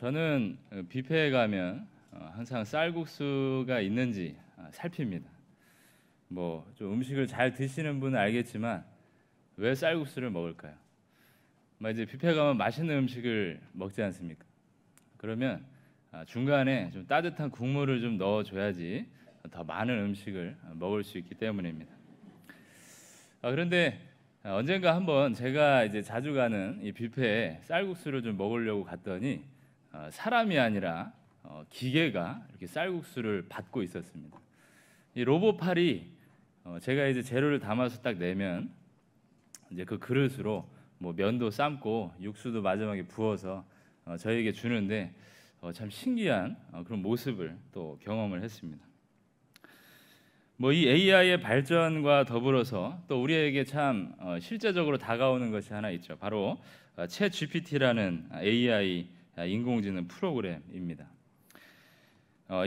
저는 뷔페에 가면 항상 쌀국수가 있는지 살핍니다. 뭐 좀 음식을 잘 드시는 분은 알겠지만 왜 쌀국수를 먹을까요? 이제 뷔페 가면 맛있는 음식을 먹지 않습니까? 그러면 중간에 좀 따뜻한 국물을 좀 넣어줘야지 더 많은 음식을 먹을 수 있기 때문입니다. 그런데 언젠가 한번 제가 이제 자주 가는 이 뷔페에 쌀국수를 좀 먹으려고 갔더니 사람이 아니라 기계가 이렇게 쌀국수를 받고 있었습니다. 이 로봇팔이 제가 이제 재료를 담아서 딱 내면 이제 그 그릇으로 뭐 면도 삶고 육수도 마지막에 부어서 저에게 주는데 참 신기한 그런 모습을 또 경험을 했습니다. 뭐 이 AI의 발전과 더불어서 또 우리에게 참 실제적으로 다가오는 것이 하나 있죠. 바로 챗 GPT라는 AI 인공지능 프로그램입니다.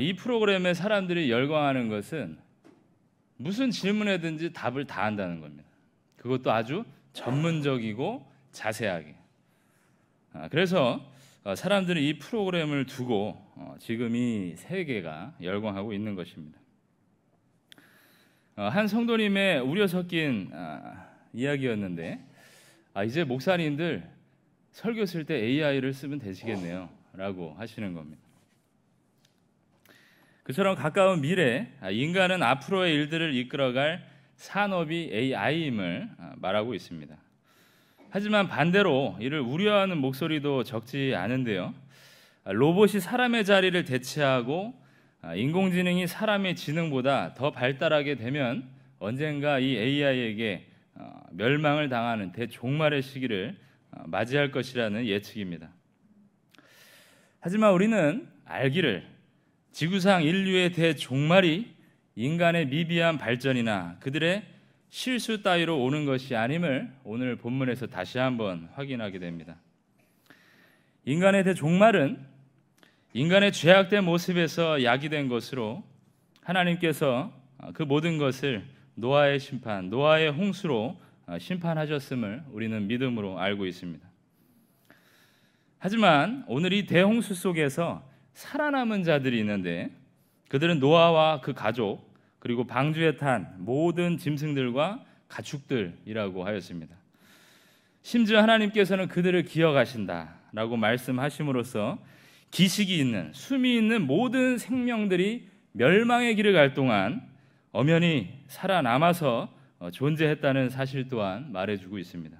이 프로그램에 사람들이 열광하는 것은 무슨 질문에든지 답을 다 한다는 겁니다. 그것도 아주 전문적이고 자세하게. 그래서 사람들은 이 프로그램을 두고 지금 이 세계가 열광하고 있는 것입니다. 한 성도님의 우려 섞인 이야기였는데 이제 목사님들 설교 쓸 때 AI를 쓰면 되시겠네요 라고 하시는 겁니다. 그처럼 가까운 미래 인간은 앞으로의 일들을 이끌어갈 산업이 AI임을 말하고 있습니다. 하지만 반대로 이를 우려하는 목소리도 적지 않은데요. 로봇이 사람의 자리를 대체하고 인공지능이 사람의 지능보다 더 발달하게 되면 언젠가 이 AI에게 멸망을 당하는 대종말의 시기를 맞이할 것이라는 예측입니다. 하지만 우리는 알기를 지구상 인류의 대종말이 인간의 미비한 발전이나 그들의 실수 따위로 오는 것이 아님을 오늘 본문에서 다시 한번 확인하게 됩니다. 인간의 대종말은 인간의 죄악된 모습에서 야기된 것으로 하나님께서 그 모든 것을 노아의 심판, 노아의 홍수로 심판하셨음을 우리는 믿음으로 알고 있습니다. 하지만 오늘 이 대홍수 속에서 살아남은 자들이 있는데 그들은 노아와 그 가족 그리고 방주에 탄 모든 짐승들과 가축들이라고 하였습니다. 심지어 하나님께서는 그들을 기억하신다라고 말씀하심으로써 기식이 있는, 숨이 있는 모든 생명들이 멸망의 길을 갈 동안 엄연히 살아남아서 존재했다는 사실 또한 말해주고 있습니다.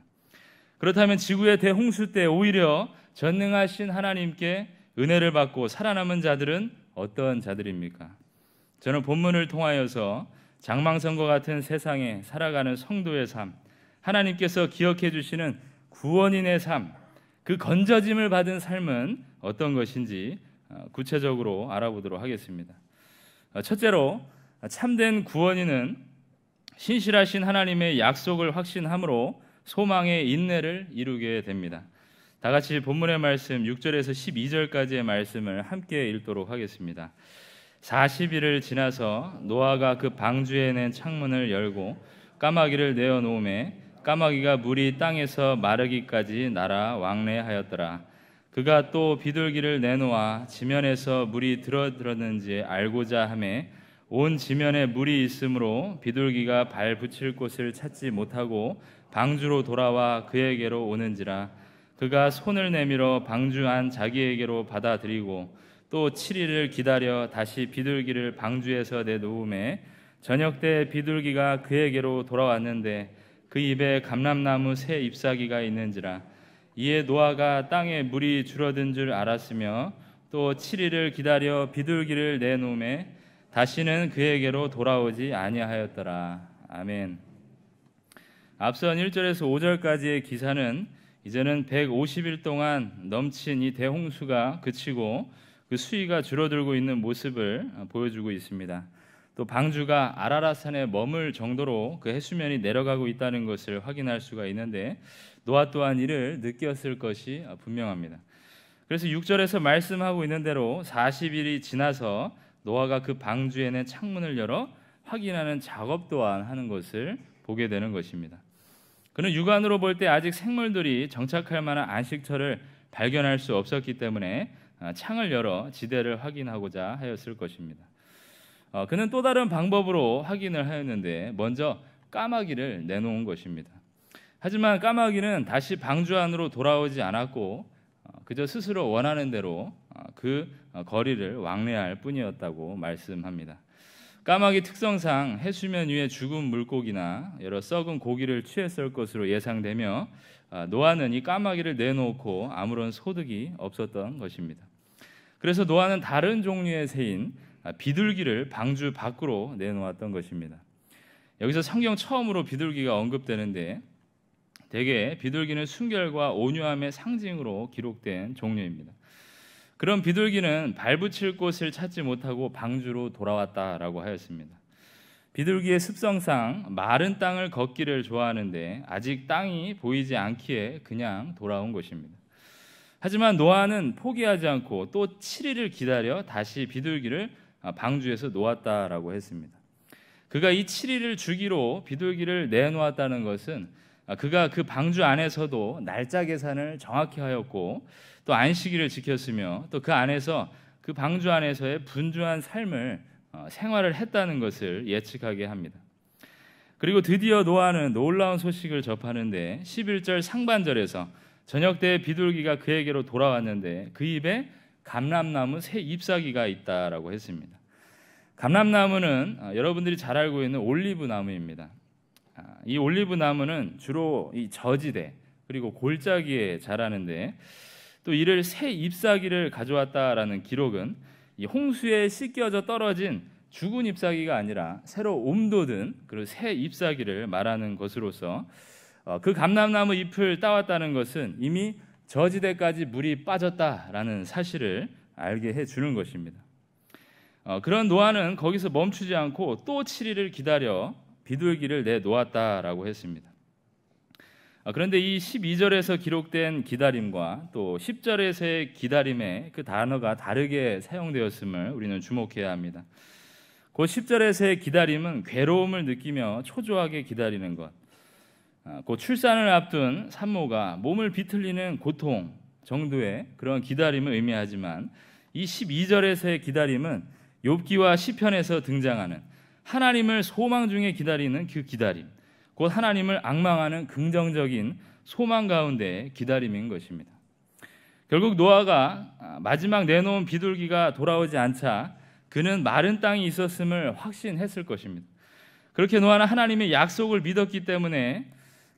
그렇다면 지구의 대홍수 때 오히려 전능하신 하나님께 은혜를 받고 살아남은 자들은 어떤 자들입니까? 저는 본문을 통하여서 장망성과 같은 세상에 살아가는 성도의 삶, 하나님께서 기억해 주시는 구원인의 삶, 그 건져짐을 받은 삶은 어떤 것인지 구체적으로 알아보도록 하겠습니다. 첫째로 참된 구원인은 신실하신 하나님의 약속을 확신함으로 소망의 인내를 이루게 됩니다. 다 같이 본문의 말씀 6절에서 12절까지의 말씀을 함께 읽도록 하겠습니다. 40일을 지나서 노아가 그 방주에 낸 창문을 열고 까마귀를 내어 놓음에 까마귀가 물이 땅에서 마르기까지 날아 왕래하였더라. 그가 또 비둘기를 내놓아 지면에서 물이 들었는지 알고자 하매 온 지면에 물이 있으므로 비둘기가 발 붙일 곳을 찾지 못하고 방주로 돌아와 그에게로 오는지라. 그가 손을 내밀어 방주 안 자기에게로 받아들이고 또 7일을 기다려 다시 비둘기를 방주에서 내놓음에 저녁 때 비둘기가 그에게로 돌아왔는데 그 입에 감람나무 새 잎사귀가 있는지라. 이에 노아가 땅에 물이 줄어든 줄 알았으며 또 7일을 기다려 비둘기를 내놓음에 다시는 그에게로 돌아오지 아니하였더라. 아멘. 앞선 1절에서 5절까지의 기사는 이제는 150일 동안 넘친 이 대홍수가 그치고 그 수위가 줄어들고 있는 모습을 보여주고 있습니다. 또 방주가 아라랏산에 머물 정도로 그 해수면이 내려가고 있다는 것을 확인할 수가 있는데 노아 또한 이를 느꼈을 것이 분명합니다. 그래서 6절에서 말씀하고 있는 대로 40일이 지나서 노아가 그 방주에는 창문을 열어 확인하는 작업 또한 하는 것을 보게 되는 것입니다. 그는 육안으로 볼 때 아직 생물들이 정착할 만한 안식처를 발견할 수 없었기 때문에 창을 열어 지대를 확인하고자 하였을 것입니다. 그는 또 다른 방법으로 확인을 하였는데 먼저 까마귀를 내놓은 것입니다. 하지만 까마귀는 다시 방주 안으로 돌아오지 않았고 그저 스스로 원하는 대로 그 거리를 왕래할 뿐이었다고 말씀합니다. 까마귀 특성상 해수면 위에 죽은 물고기나 여러 썩은 고기를 취했을 것으로 예상되며 노아는 이 까마귀를 내놓고 아무런 소득이 없었던 것입니다. 그래서 노아는 다른 종류의 새인 비둘기를 방주 밖으로 내놓았던 것입니다. 여기서 성경 처음으로 비둘기가 언급되는데 대개 비둘기는 순결과 온유함의 상징으로 기록된 종류입니다. 그런 비둘기는 발붙일 곳을 찾지 못하고 방주로 돌아왔다라고 하였습니다. 비둘기의 습성상 마른 땅을 걷기를 좋아하는데 아직 땅이 보이지 않기에 그냥 돌아온 것입니다. 하지만 노아는 포기하지 않고 또 7일을 기다려 다시 비둘기를 방주에서 놓았다라고 했습니다. 그가 이 7일을 주기로 비둘기를 내놓았다는 것은 그가 그 방주 안에서도 날짜 계산을 정확히 하였고 또 안식일을 지켰으며 또 그 안에서 그 방주 안에서의 분주한 삶을 생활을 했다는 것을 예측하게 합니다. 그리고 드디어 노아는 놀라운 소식을 접하는데 11절 상반절에서 저녁 때 비둘기가 그에게로 돌아왔는데 그 입에 감람나무 새 잎사귀가 있다라고 했습니다. 감람나무는 여러분들이 잘 알고 있는 올리브 나무입니다. 이 올리브 나무는 주로 이 저지대 그리고 골짜기에 자라는데 또 이를 새 잎사귀를 가져왔다라는 기록은 이 홍수에 씻겨져 떨어진 죽은 잎사귀가 아니라 새로 옮돋은 그 새 잎사귀를 말하는 것으로서 그 감람나무 잎을 따왔다는 것은 이미 저지대까지 물이 빠졌다라는 사실을 알게 해주는 것입니다. 그런 노아는 거기서 멈추지 않고 또 7일을 기다려 비둘기를 내놓았다라고 했습니다. 그런데 이 12절에서 기록된 기다림과 또 10절에서의 기다림의 그 단어가 다르게 사용되었음을 우리는 주목해야 합니다. 그 10절에서의 기다림은 괴로움을 느끼며 초조하게 기다리는 것, 그 출산을 앞둔 산모가 몸을 비틀리는 고통 정도의 그런 기다림을 의미하지만 이 12절에서의 기다림은 욥기와 시편에서 등장하는 하나님을 소망 중에 기다리는 그 기다림, 곧 하나님을 앙망하는 긍정적인 소망 가운데 기다림인 것입니다. 결국 노아가 마지막 내놓은 비둘기가 돌아오지 않자 그는 마른 땅이 있었음을 확신했을 것입니다. 그렇게 노아는 하나님의 약속을 믿었기 때문에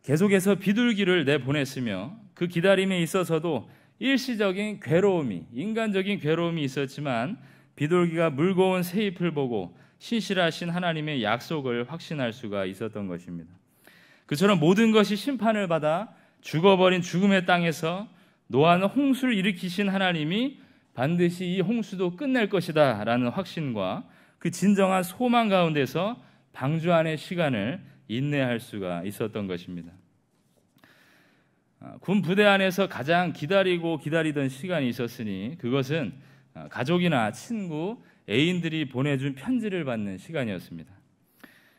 계속해서 비둘기를 내보냈으며 그 기다림에 있어서도 일시적인 괴로움이, 인간적인 괴로움이 있었지만 비둘기가 물고 온 새 잎을 보고 신실하신 하나님의 약속을 확신할 수가 있었던 것입니다. 그처럼 모든 것이 심판을 받아 죽어버린 죽음의 땅에서 노아는 홍수를 일으키신 하나님이 반드시 이 홍수도 끝낼 것이다 라는 확신과 그 진정한 소망 가운데서 방주 안의 시간을 인내할 수가 있었던 것입니다. 군 부대 안에서 가장 기다리던 시간이 있었으니 그것은 가족이나 친구, 애인들이 보내준 편지를 받는 시간이었습니다.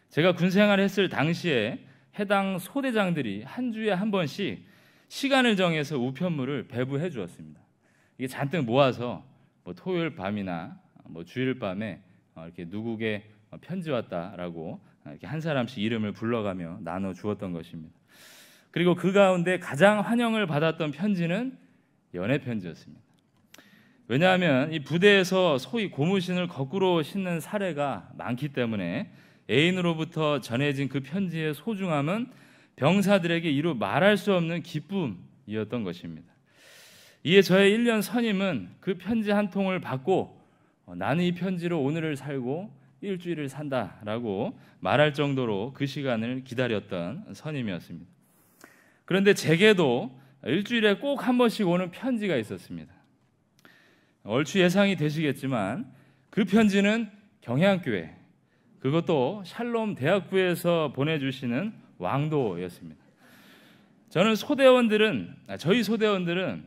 제가 군 생활했을 당시에 해당 소대장들이 한 주에 한 번씩 시간을 정해서 우편물을 배부해 주었습니다. 이게 잔뜩 모아서 토요일 밤이나 주일 밤에 이렇게 누구에게 편지 왔다라고 이렇게 한 사람씩 이름을 불러가며 나눠 주었던 것입니다. 그리고 그 가운데 가장 환영을 받았던 편지는 연애 편지였습니다. 왜냐하면 이 부대에서 소위 고무신을 거꾸로 신는 사례가 많기 때문에 애인으로부터 전해진 그 편지의 소중함은 병사들에게 이루 말할 수 없는 기쁨이었던 것입니다. 이에 저의 1년 선임은 그 편지 한 통을 받고 나는 이 편지로 오늘을 살고 일주일을 산다라고 말할 정도로 그 시간을 기다렸던 선임이었습니다. 그런데 제게도 일주일에 꼭 한 번씩 오는 편지가 있었습니다. 얼추 예상이 되시겠지만 그 편지는 경향교회, 그것도 샬롬 대학부에서 보내주시는 왕도였습니다. 저희 소대원들은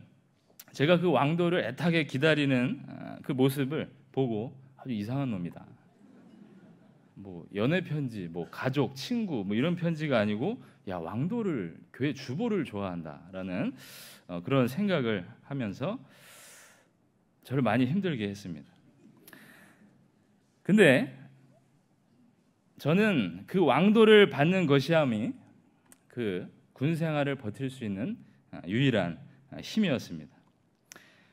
제가 그 왕도를 애타게 기다리는 그 모습을 보고 아주 이상한 놈이다. 연애 편지, 가족, 친구 이런 편지가 아니고 야 왕도를 교회 주보를 좋아한다라는 그런 생각을 하면서 저를 많이 힘들게 했습니다. 근데 저는 그 왕도를 받는 것이야말로 그 군 생활을 버틸 수 있는 유일한 힘이었습니다.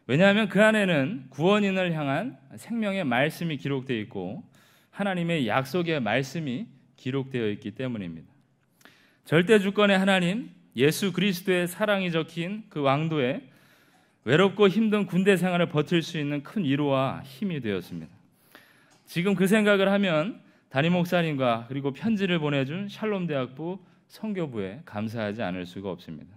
왜냐하면 그 안에는 구원인을 향한 생명의 말씀이 기록되어 있고 하나님의 약속의 말씀이 기록되어 있기 때문입니다. 절대 주권의 하나님, 예수 그리스도의 사랑이 적힌 그 왕도에 외롭고 힘든 군대 생활을 버틸 수 있는 큰 위로와 힘이 되었습니다. 지금 그 생각을 하면 담임 목사님과 그리고 편지를 보내준 샬롬대학부 선교부에 감사하지 않을 수가 없습니다.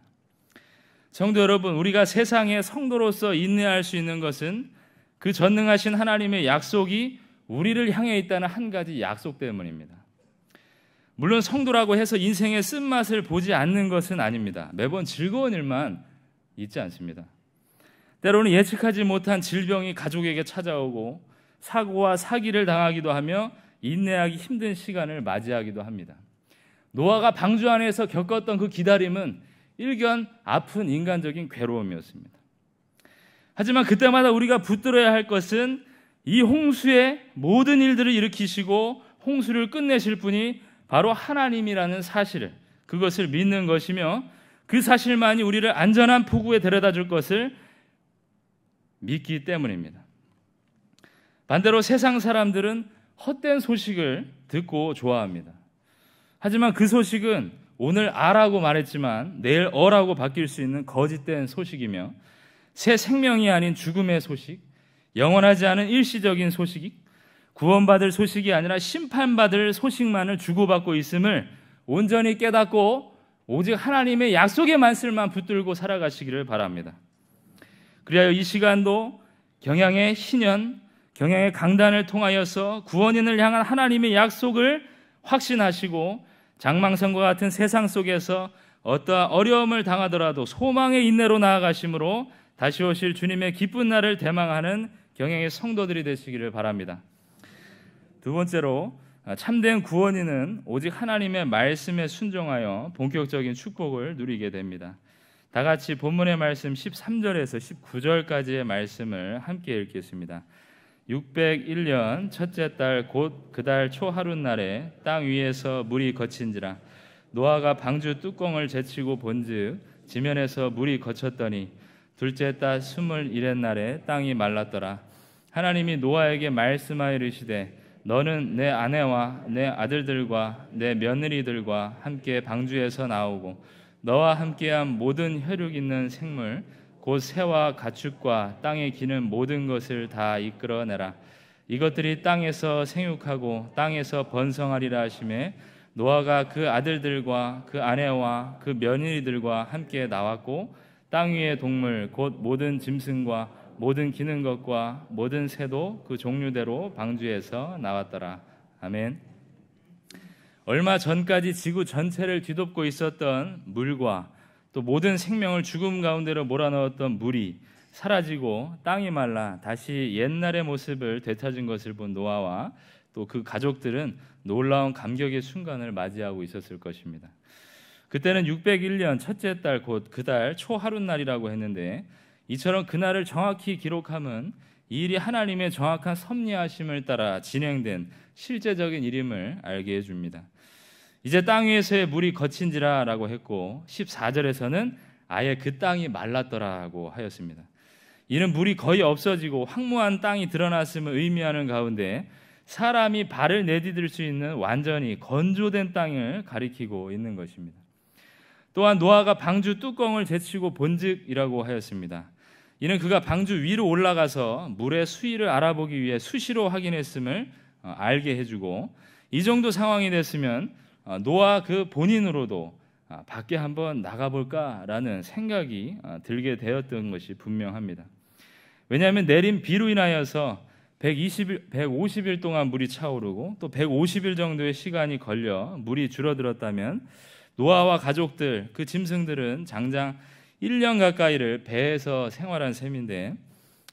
성도 여러분, 우리가 세상의 성도로서 인내할 수 있는 것은 그 전능하신 하나님의 약속이 우리를 향해 있다는 한 가지 약속 때문입니다. 물론 성도라고 해서 인생의 쓴맛을 보지 않는 것은 아닙니다. 매번 즐거운 일만 있지 않습니다. 때로는 예측하지 못한 질병이 가족에게 찾아오고 사고와 사기를 당하기도 하며 인내하기 힘든 시간을 맞이하기도 합니다. 노아가 방주 안에서 겪었던 그 기다림은 일견 아픈 인간적인 괴로움이었습니다. 하지만 그때마다 우리가 붙들어야 할 것은 이 홍수의 모든 일들을 일으키시고 홍수를 끝내실 분이 바로 하나님이라는 사실을, 그것을 믿는 것이며 그 사실만이 우리를 안전한 포구에 데려다 줄 것을 믿기 때문입니다. 반대로 세상 사람들은 헛된 소식을 듣고 좋아합니다. 하지만 그 소식은 오늘 아라고 말했지만 내일 어라고 바뀔 수 있는 거짓된 소식이며 새 생명이 아닌 죽음의 소식, 영원하지 않은 일시적인 소식이 구원받을 소식이 아니라 심판받을 소식만을 주고받고 있음을 온전히 깨닫고 오직 하나님의 약속의 말씀만 붙들고 살아가시기를 바랍니다. 그리하여 이 시간도 경양의 신년, 경양의 강단을 통하여서 구원인을 향한 하나님의 약속을 확신하시고 장망성과 같은 세상 속에서 어떠한 어려움을 당하더라도 소망의 인내로 나아가심으로 다시 오실 주님의 기쁜 날을 대망하는 경양의 성도들이 되시기를 바랍니다. 두 번째로, 참된 구원인은 오직 하나님의 말씀에 순종하여 본격적인 축복을 누리게 됩니다. 다 같이 본문의 말씀 13절에서 19절까지의 말씀을 함께 읽겠습니다. 601년 첫째 달 곧 그 달 초 하룻날에 땅 위에서 물이 거친지라. 노아가 방주 뚜껑을 제치고 본즉 지면에서 물이 거쳤더니 둘째 달 21날에 땅이 말랐더라. 하나님이 노아에게 말씀하여 이르시되 너는 내 아내와 내 아들들과 내 며느리들과 함께 방주에서 나오고 너와 함께한 모든 혈육 있는 생물 곧 새와 가축과 땅에 기는 모든 것을 다 이끌어내라. 이것들이 땅에서 생육하고 땅에서 번성하리라 하시매 노아가 그 아들들과 그 아내와 그 며느리들과 함께 나왔고 땅 위의 동물 곧 모든 짐승과 모든 기는 것과 모든 새도 그 종류대로 방주에서 나왔더라. 아멘. 얼마 전까지 지구 전체를 뒤덮고 있었던 물과 또 모든 생명을 죽음 가운데로 몰아넣었던 물이 사라지고 땅이 말라 다시 옛날의 모습을 되찾은 것을 본 노아와 또 그 가족들은 놀라운 감격의 순간을 맞이하고 있었을 것입니다. 그때는 601년 첫째 달 곧 그 달 초 하룻날이라고 했는데 이처럼 그날을 정확히 기록함은 이 일이 하나님의 정확한 섭리하심을 따라 진행된 실제적인 일임을 알게 해줍니다. 이제 땅 위에서의 물이 거친지라 라고 했고 14절에서는 아예 그 땅이 말랐더라고 하였습니다. 이는 물이 거의 없어지고 황무한 땅이 드러났음을 의미하는 가운데 사람이 발을 내디딜 수 있는 완전히 건조된 땅을 가리키고 있는 것입니다. 또한 노아가 방주 뚜껑을 제치고 본즉이라고 하였습니다. 이는 그가 방주 위로 올라가서 물의 수위를 알아보기 위해 수시로 확인했음을 알게 해주고 이 정도 상황이 됐으면 노아 그 본인으로도 밖에 한번 나가볼까라는 생각이 들게 되었던 것이 분명합니다. 왜냐하면 내린 비로 인하여서 150일 동안 물이 차오르고 또 150일 정도의 시간이 걸려 물이 줄어들었다면 노아와 가족들, 그 짐승들은 장장 1년 가까이를 배에서 생활한 셈인데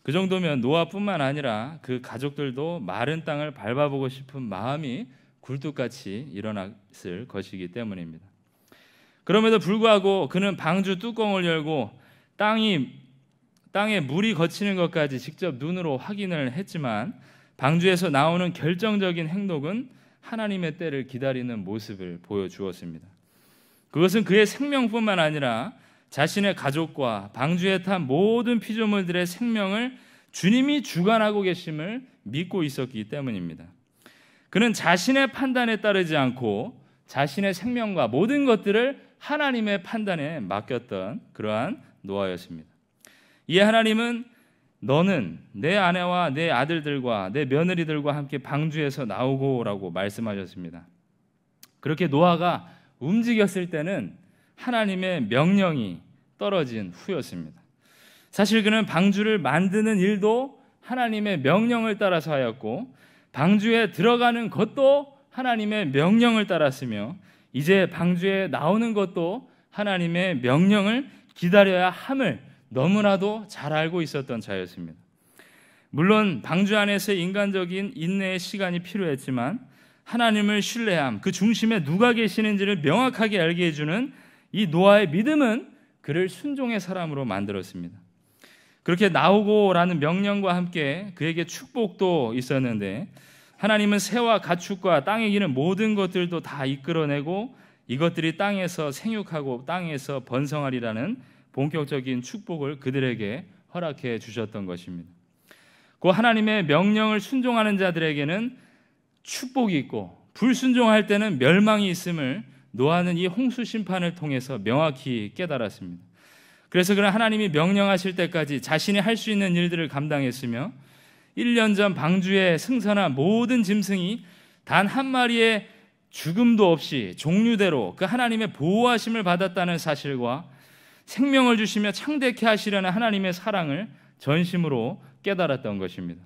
그 정도면 노아뿐만 아니라 그 가족들도 마른 땅을 밟아보고 싶은 마음이 굴뚝같이 일어났을 것이기 때문입니다. 그럼에도 불구하고 그는 방주 뚜껑을 열고 땅이 땅에 물이 거치는 것까지 직접 눈으로 확인을 했지만 방주에서 나오는 결정적인 행동은 하나님의 때를 기다리는 모습을 보여주었습니다. 그것은 그의 생명뿐만 아니라 자신의 가족과 방주에 탄 모든 피조물들의 생명을 주님이 주관하고 계심을 믿고 있었기 때문입니다. 그는 자신의 판단에 따르지 않고 자신의 생명과 모든 것들을 하나님의 판단에 맡겼던 그러한 노아였습니다. 이에 하나님은 너는 내 아내와 내 아들들과 내 며느리들과 함께 방주에서 나오고라고 말씀하셨습니다. 그렇게 노아가 움직였을 때는 하나님의 명령이 떨어진 후였습니다. 사실 그는 방주를 만드는 일도 하나님의 명령을 따라서 하였고 방주에 들어가는 것도 하나님의 명령을 따랐으며 이제 방주에 나오는 것도 하나님의 명령을 기다려야 함을 너무나도 잘 알고 있었던 자였습니다. 물론 방주 안에서 인간적인 인내의 시간이 필요했지만 하나님을 신뢰함, 그 중심에 누가 계시는지를 명확하게 알게 해주는 이 노아의 믿음은 그를 순종의 사람으로 만들었습니다. 그렇게 나오고라는 명령과 함께 그에게 축복도 있었는데 하나님은 새와 가축과 땅에 기는 모든 것들도 다 이끌어내고 이것들이 땅에서 생육하고 땅에서 번성하리라는 본격적인 축복을 그들에게 허락해 주셨던 것입니다. 그 하나님의 명령을 순종하는 자들에게는 축복이 있고 불순종할 때는 멸망이 있음을 노아는 이 홍수 심판을 통해서 명확히 깨달았습니다. 그래서 그는 하나님이 명령하실 때까지 자신이 할 수 있는 일들을 감당했으며 1년 전 방주에 승선한 모든 짐승이 단 한 마리의 죽음도 없이 종류대로 그 하나님의 보호하심을 받았다는 사실과 생명을 주시며 창대케 하시려는 하나님의 사랑을 전심으로 깨달았던 것입니다.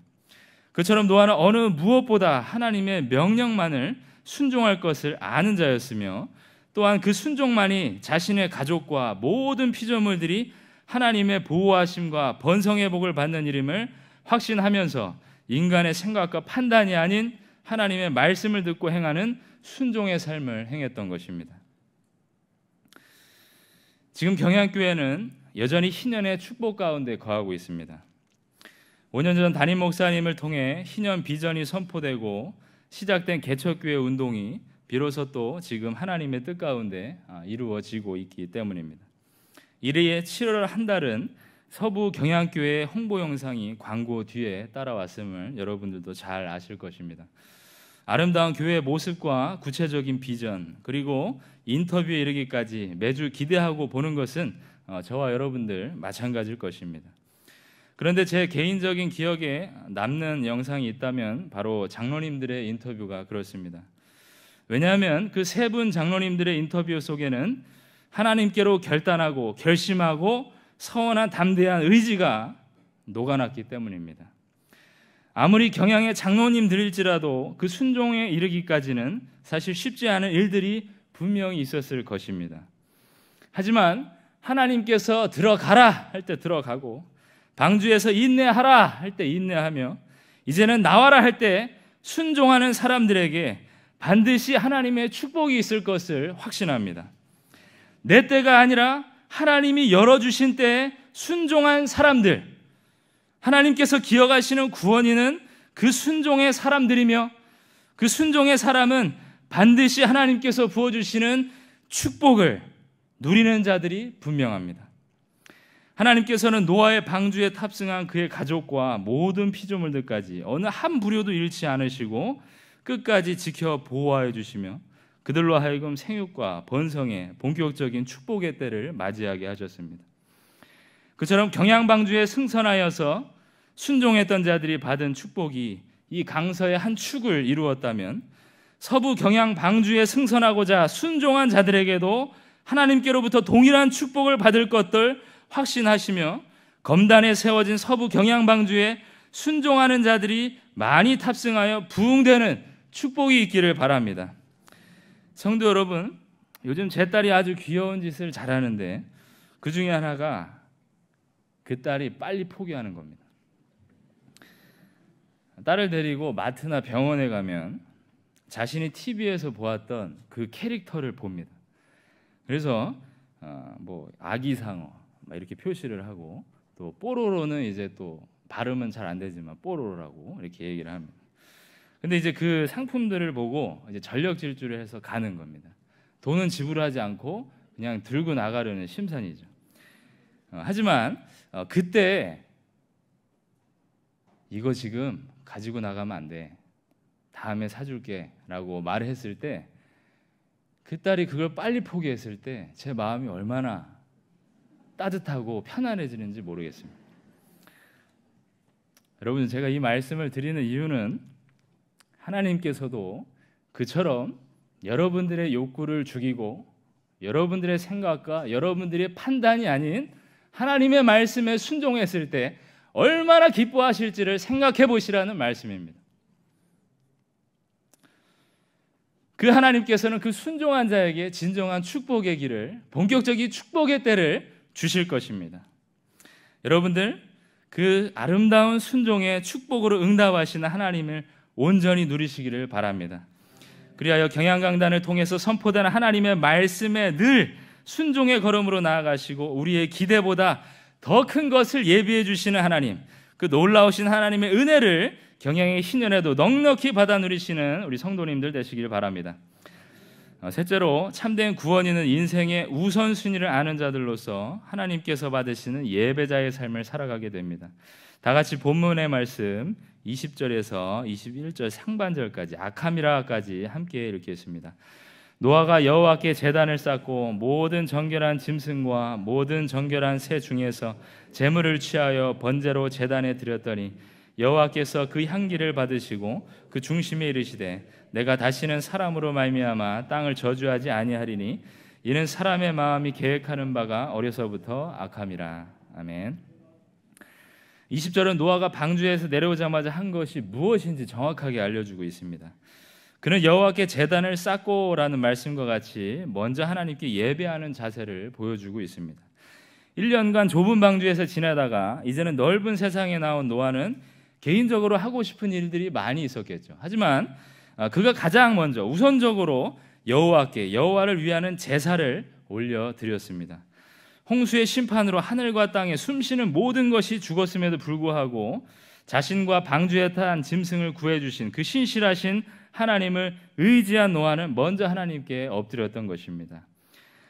그처럼 노아는 어느 무엇보다 하나님의 명령만을 순종할 것을 아는 자였으며 또한 그 순종만이 자신의 가족과 모든 피조물들이 하나님의 보호하심과 번성의 복을 받는 일임을 확신하면서 인간의 생각과 판단이 아닌 하나님의 말씀을 듣고 행하는 순종의 삶을 행했던 것입니다. 지금 경양교회는 여전히 희년의 축복 가운데 거하고 있습니다. 5년 전 담임 목사님을 통해 희년 비전이 선포되고 시작된 개척교회 운동이 비로소 또 지금 하나님의 뜻 가운데 이루어지고 있기 때문입니다. 이르에 7월 한 달은 서부 경양교회 홍보 영상이 광고 뒤에 따라왔음을 여러분들도 잘 아실 것입니다. 아름다운 교회의 모습과 구체적인 비전 그리고 인터뷰에 이르기까지 매주 기대하고 보는 것은 저와 여러분들 마찬가지일 것입니다. 그런데 제 개인적인 기억에 남는 영상이 있다면 바로 장로님들의 인터뷰가 그렇습니다. 왜냐하면 그 세 분 장로님들의 인터뷰 속에는 하나님께로 결단하고 결심하고 서원한 담대한 의지가 녹아났기 때문입니다. 아무리 경양의 장로님들일지라도 그 순종에 이르기까지는 사실 쉽지 않은 일들이 분명히 있었을 것입니다. 하지만 하나님께서 들어가라 할 때 들어가고 방주에서 인내하라 할 때 인내하며 이제는 나와라 할 때 순종하는 사람들에게 반드시 하나님의 축복이 있을 것을 확신합니다. 내 때가 아니라 하나님이 열어주신 때에 순종한 사람들, 하나님께서 기억하시는 구원인은 그 순종의 사람들이며 그 순종의 사람은 반드시 하나님께서 부어주시는 축복을 누리는 자들이 분명합니다. 하나님께서는 노아의 방주에 탑승한 그의 가족과 모든 피조물들까지 어느 한 부류도 잃지 않으시고 끝까지 지켜 보호하여 주시며 그들로 하여금 생육과 번성의 본격적인 축복의 때를 맞이하게 하셨습니다. 그처럼 경양방주에 승선하여서 순종했던 자들이 받은 축복이 이 강서의 한 축을 이루었다면 서부 경양방주에 승선하고자 순종한 자들에게도 하나님께로부터 동일한 축복을 받을 것들 확신하시며 검단에 세워진 서부 경양방주에 순종하는 자들이 많이 탑승하여 부흥되는 축복이 있기를 바랍니다. 성도 여러분, 요즘 제 딸이 아주 귀여운 짓을 잘하는데 그 중에 하나가 그 딸이 빨리 포기하는 겁니다. 딸을 데리고 마트나 병원에 가면 자신이 TV에서 보았던 그 캐릭터를 봅니다. 그래서 뭐 아기상어 이렇게 표시를 하고 또 뽀로로는 이제 또 발음은 잘 안 되지만 뽀로로라고 이렇게 얘기를 합니다. 근데 이제 그 상품들을 보고 이제 전력 질주를 해서 가는 겁니다. 돈은 지불하지 않고 그냥 들고 나가려는 심산이죠. 하지만 그때 이거 지금 가지고 나가면 안 돼. 다음에 사줄게 라고 말을 했을 때 그 딸이 그걸 빨리 포기했을 때 제 마음이 얼마나 따뜻하고 편안해지는지 모르겠습니다. 여러분, 제가 이 말씀을 드리는 이유는 하나님께서도 그처럼 여러분들의 욕구를 죽이고 여러분들의 생각과 여러분들의 판단이 아닌 하나님의 말씀에 순종했을 때 얼마나 기뻐하실지를 생각해 보시라는 말씀입니다. 그 하나님께서는 그 순종한 자에게 진정한 축복의 길을, 본격적인 축복의 때를 주실 것입니다. 여러분들, 그 아름다운 순종의 축복으로 응답하시는 하나님을 온전히 누리시기를 바랍니다. 그리하여 경향강단을 통해서 선포되는 하나님의 말씀에 늘 순종의 걸음으로 나아가시고 우리의 기대보다 더 큰 것을 예비해 주시는 하나님, 그 놀라우신 하나님의 은혜를 경향의 신년에도 넉넉히 받아 누리시는 우리 성도님들 되시길 바랍니다. 셋째로, 참된 구원인은 인생의 우선순위를 아는 자들로서 하나님께서 받으시는 예배자의 삶을 살아가게 됩니다. 다 같이 본문의 말씀 20절에서 21절 상반절까지 아카미라까지 함께 읽겠습니다. 노아가 여호와께 제단을 쌓고 모든 정결한 짐승과 모든 정결한 새 중에서 제물을 취하여 번제로 제단에 드렸더니 여호와께서 그 향기를 받으시고 그 중심에 이르시되 내가 다시는 사람으로 말미암아 땅을 저주하지 아니하리니 이는 사람의 마음이 계획하는 바가 어려서부터 악함이라. 아멘. 20절은 노아가 방주에서 내려오자마자 한 것이 무엇인지 정확하게 알려주고 있습니다. 그는 여호와께 제단을 쌓고라는 말씀과 같이 먼저 하나님께 예배하는 자세를 보여주고 있습니다. 1년간 좁은 방주에서 지내다가 이제는 넓은 세상에 나온 노아는 개인적으로 하고 싶은 일들이 많이 있었겠죠. 하지만 그가 가장 먼저 우선적으로 여호와를 위하는 제사를 올려드렸습니다. 홍수의 심판으로 하늘과 땅에 숨쉬는 모든 것이 죽었음에도 불구하고 자신과 방주에 탄 짐승을 구해주신 그 신실하신 하나님을 의지한 노아는 먼저 하나님께 엎드렸던 것입니다.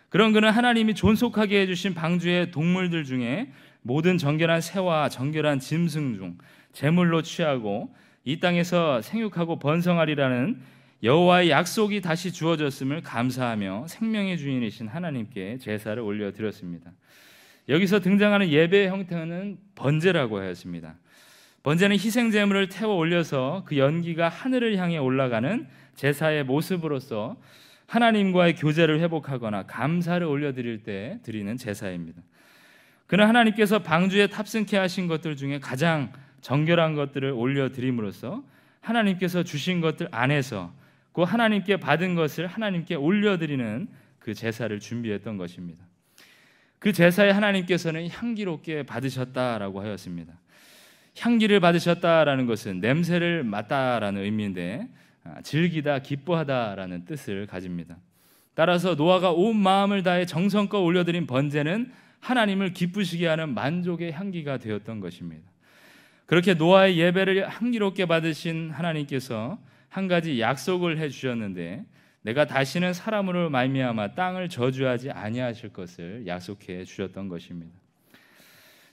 그런 그는 하나님이 존속하게 해주신 방주의 동물들 중에 모든 정결한 새와 정결한 짐승 중 제물로 취하고 이 땅에서 생육하고 번성하리라는 여호와의 약속이 다시 주어졌음을 감사하며 생명의 주인이신 하나님께 제사를 올려드렸습니다. 여기서 등장하는 예배의 형태는 번제라고 하였습니다. 번제는 희생 제물을 태워 올려서 그 연기가 하늘을 향해 올라가는 제사의 모습으로서 하나님과의 교제를 회복하거나 감사를 올려드릴 때 드리는 제사입니다. 그는 하나님께서 방주에 탑승케 하신 것들 중에 가장 정결한 것들을 올려드림으로써 하나님께서 주신 것들 안에서 그 하나님께 받은 것을 하나님께 올려드리는 그 제사를 준비했던 것입니다. 그 제사에 하나님께서는 향기롭게 받으셨다라고 하였습니다. 향기를 받으셨다라는 것은 냄새를 맡다라는 의미인데 즐기다, 기뻐하다라는 뜻을 가집니다. 따라서 노아가 온 마음을 다해 정성껏 올려드린 번제는 하나님을 기쁘시게 하는 만족의 향기가 되었던 것입니다. 그렇게 노아의 예배를 향기롭게 받으신 하나님께서 한 가지 약속을 해주셨는데 내가 다시는 사람으로 말미암아 땅을 저주하지 아니하실 것을 약속해 주셨던 것입니다.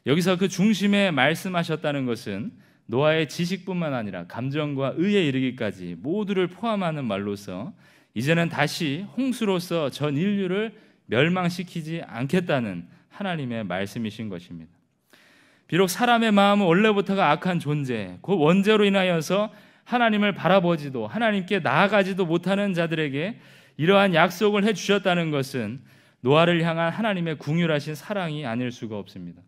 여기서 그 중심에 말씀하셨다는 것은 노아의 지식뿐만 아니라 감정과 의에 이르기까지 모두를 포함하는 말로서 이제는 다시 홍수로서 전 인류를 멸망시키지 않겠다는 하나님의 말씀이신 것입니다. 비록 사람의 마음은 원래부터가 악한 존재, 그 원죄로 인하여서 하나님을 바라보지도 하나님께 나아가지도 못하는 자들에게 이러한 약속을 해주셨다는 것은 노아를 향한 하나님의 긍휼하신 사랑이 아닐 수가 없습니다.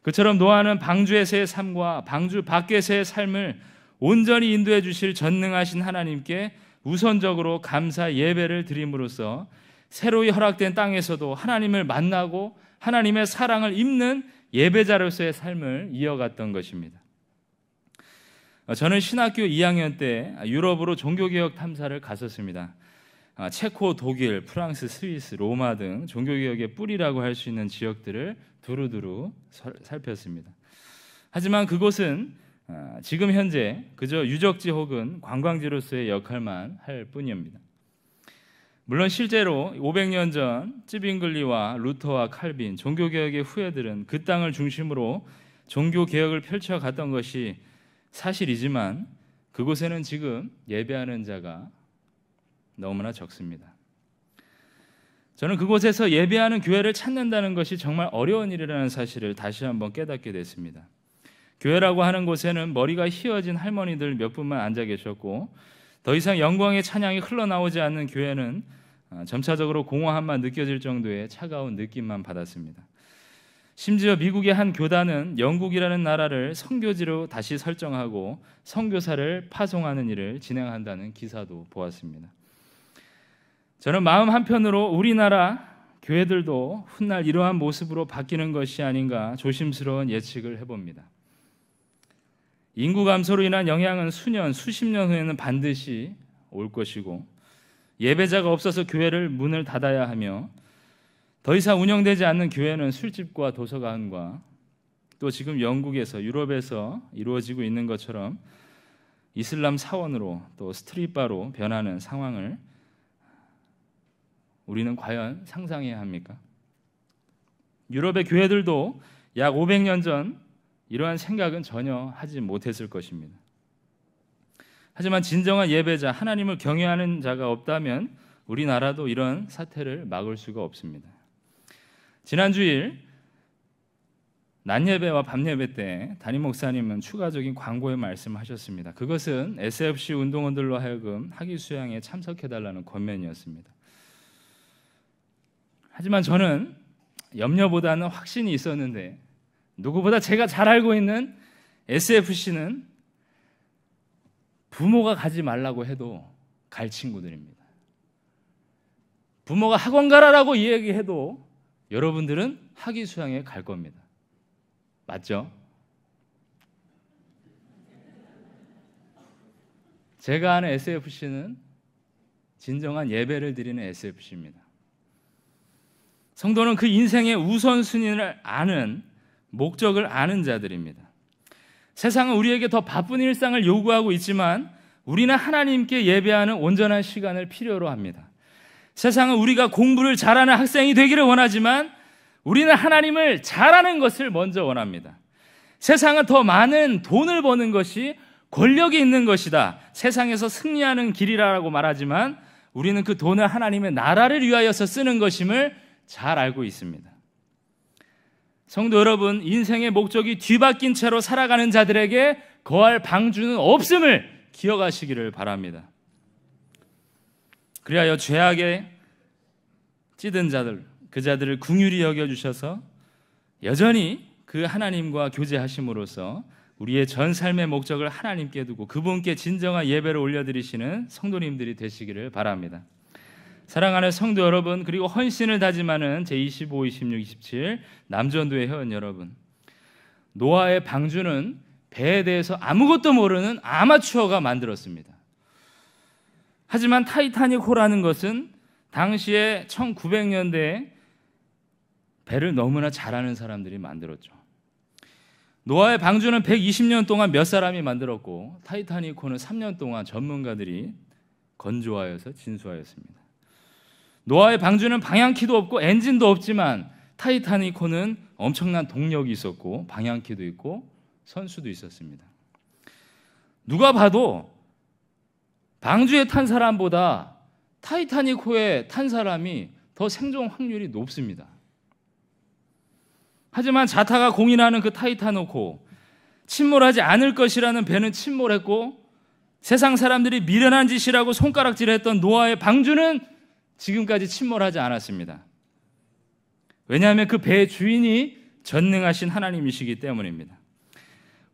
그처럼 노아는 방주에서의 삶과 방주 밖에서의 삶을 온전히 인도해 주실 전능하신 하나님께 우선적으로 감사 예배를 드림으로써 새로이 허락된 땅에서도 하나님을 만나고 하나님의 사랑을 입는 예배자로서의 삶을 이어갔던 것입니다. 저는 신학교 2학년 때 유럽으로 종교개혁 탐사를 갔었습니다. 체코, 독일, 프랑스, 스위스, 로마 등 종교개혁의 뿌리라고 할 수 있는 지역들을 두루두루 살폈습니다. 하지만 그곳은 지금 현재 그저 유적지 혹은 관광지로서의 역할만 할 뿐입니다. 물론 실제로 500년 전 찌빙글리와 루터와 칼빈, 종교개혁의 후예들은 그 땅을 중심으로 종교개혁을 펼쳐갔던 것이 사실이지만 그곳에는 지금 예배하는 자가 너무나 적습니다. 저는 그곳에서 예배하는 교회를 찾는다는 것이 정말 어려운 일이라는 사실을 다시 한번 깨닫게 됐습니다. 교회라고 하는 곳에는 머리가 휘어진 할머니들 몇 분만 앉아 계셨고 더 이상 영광의 찬양이 흘러나오지 않는 교회는 점차적으로 공허함만 느껴질 정도의 차가운 느낌만 받았습니다. 심지어 미국의 한 교단은 영국이라는 나라를 선교지로 다시 설정하고 선교사를 파송하는 일을 진행한다는 기사도 보았습니다. 저는 마음 한편으로 우리나라 교회들도 훗날 이러한 모습으로 바뀌는 것이 아닌가 조심스러운 예측을 해봅니다. 인구 감소로 인한 영향은 수년, 수십 년 후에는 반드시 올 것이고 예배자가 없어서 교회를 문을 닫아야 하며 더 이상 운영되지 않는 교회는 술집과 도서관과 또 지금 영국에서 유럽에서 이루어지고 있는 것처럼 이슬람 사원으로 또 스트릿바로 변하는 상황을 우리는 과연 상상해야 합니까? 유럽의 교회들도 약 500년 전 이러한 생각은 전혀 하지 못했을 것입니다. 하지만 진정한 예배자, 하나님을 경외하는 자가 없다면 우리나라도 이런 사태를 막을 수가 없습니다. 지난 주일 낮 예배와 밤 예배 때 담임 목사님은 추가적인 광고의 말씀을 하셨습니다. 그것은 SFC 운동원들로 하여금 학위 수양에 참석해달라는 권면이었습니다. 하지만 저는 염려보다는 확신이 있었는데 누구보다 제가 잘 알고 있는 SFC는 부모가 가지 말라고 해도 갈 친구들입니다. 부모가 학원 가라라고 이야기해도 여러분들은 학위 수양에 갈 겁니다. 맞죠? 제가 아는 SFC는 진정한 예배를 드리는 SFC입니다. 성도는 그 인생의 우선순위를 아는, 목적을 아는 자들입니다. 세상은 우리에게 더 바쁜 일상을 요구하고 있지만 우리는 하나님께 예배하는 온전한 시간을 필요로 합니다. 세상은 우리가 공부를 잘하는 학생이 되기를 원하지만 우리는 하나님을 잘하는 것을 먼저 원합니다. 세상은 더 많은 돈을 버는 것이 권력이 있는 것이다, 세상에서 승리하는 길이라고 말하지만 우리는 그 돈을 하나님의 나라를 위하여서 쓰는 것임을 잘 알고 있습니다. 성도 여러분, 인생의 목적이 뒤바뀐 채로 살아가는 자들에게 거할 방주는 없음을 기억하시기를 바랍니다. 그리하여 죄악에 찌든 자들, 그 자들을 긍휼히 여겨주셔서 여전히 그 하나님과 교제하심으로써 우리의 전 삶의 목적을 하나님께 두고 그분께 진정한 예배를 올려드리시는 성도님들이 되시기를 바랍니다. 사랑하는 성도 여러분, 그리고 헌신을 다짐하는 제25, 26, 27 남전도의 회원 여러분, 노아의 방주는 배에 대해서 아무것도 모르는 아마추어가 만들었습니다. 하지만 타이타닉호라는 것은 당시에 1900년대에 배를 너무나 잘하는 사람들이 만들었죠. 노아의 방주는 120년 동안 몇 사람이 만들었고 타이타닉호는 3년 동안 전문가들이 건조하여서 진수하였습니다. 노아의 방주는 방향키도 없고 엔진도 없지만 타이타닉호는 엄청난 동력이 있었고 방향키도 있고 선수도 있었습니다. 누가 봐도 방주에 탄 사람보다 타이타닉호에 탄 사람이 더 생존 확률이 높습니다. 하지만 자타가 공인하는 그 타이타닉호, 침몰하지 않을 것이라는 배는 침몰했고 세상 사람들이 미련한 짓이라고 손가락질했던 노아의 방주는 지금까지 침몰하지 않았습니다. 왜냐하면 그 배의 주인이 전능하신 하나님이시기 때문입니다.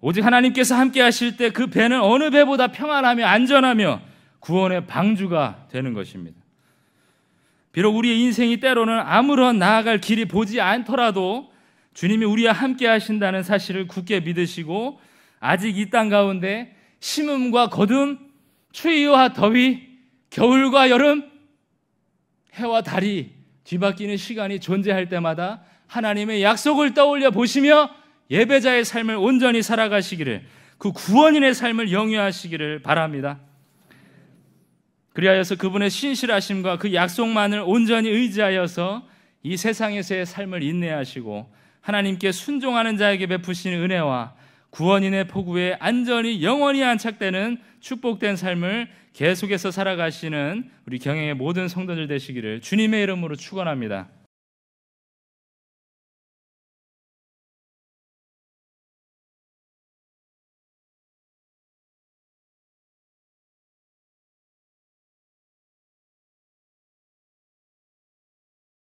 오직 하나님께서 함께 하실 때 그 배는 어느 배보다 평안하며 안전하며 구원의 방주가 되는 것입니다. 비록 우리의 인생이 때로는 아무런 나아갈 길이 보지 않더라도 주님이 우리와 함께 하신다는 사실을 굳게 믿으시고 아직 이 땅 가운데 심음과 거둠, 추위와 더위, 겨울과 여름 해와 달이 뒤바뀌는 시간이 존재할 때마다 하나님의 약속을 떠올려 보시며 예배자의 삶을 온전히 살아가시기를, 그 구원인의 삶을 영위하시기를 바랍니다. 그리하여서 그분의 신실하심과 그 약속만을 온전히 의지하여서 이 세상에서의 삶을 인내하시고 하나님께 순종하는 자에게 베푸시는 은혜와 구원인의 포구에 안전히 영원히 안착되는 축복된 삶을 계속해서 살아가시는 우리 경영의 모든 성도들 되시기를 주님의 이름으로 축원합니다.